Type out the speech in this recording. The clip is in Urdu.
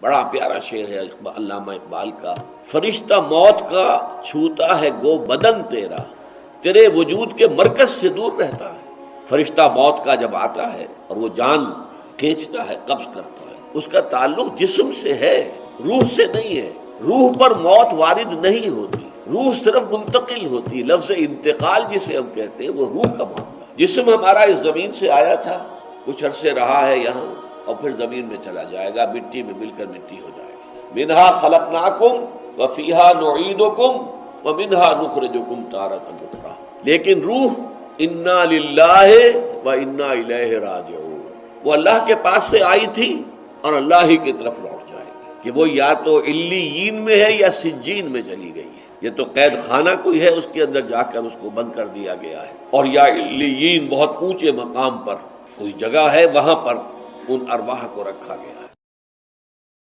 بڑا پیارا شعر ہے علامہ اقبال کا، فرشتہ موت کا چھوتا ہے گو بدن تیرا، تیرے وجود کے مرکز سے دور رہتا ہے۔ فرشتہ موت کا جب آتا ہے اور وہ جان کھینچتا ہے، قبض کرتا ہے، اس کا تعلق جسم سے ہے، روح سے نہیں ہے۔ روح پر موت وارد نہیں ہوتی، روح صرف منتقل ہوتی۔ لفظ انتقال جسے ہم کہتے ہیں وہ روح کا معاملہ۔ جسم ہمارا اس زمین سے آیا تھا، کچھ عرصے رہا ہے یہاں اور پھر زمین میں چلا جائے گا، مٹی میں مل کر مٹی ہو جائے گا۔ منہا خلقناکم وفیہا نعیدکم ومنہا نخرجکم تارۃ اخری۔ لیکن روح انا للہ و انا الیہ راجعون، وہ اللہ کے پاس سے آئی تھی اور اللہ ہی کی طرف لوٹ جائے گی، کہ وہ یا تو علیین میں ہے یا سجین میں چلی گئی ہے۔ یہ تو قید خانہ کوئی ہے، اس کے اندر جا کر اس کو بند کر دیا گیا ہے، اور یا علیین بہت اونچے مقام پر کوئی جگہ ہے، وہاں پر ان ارواح کو رکھا گیا۔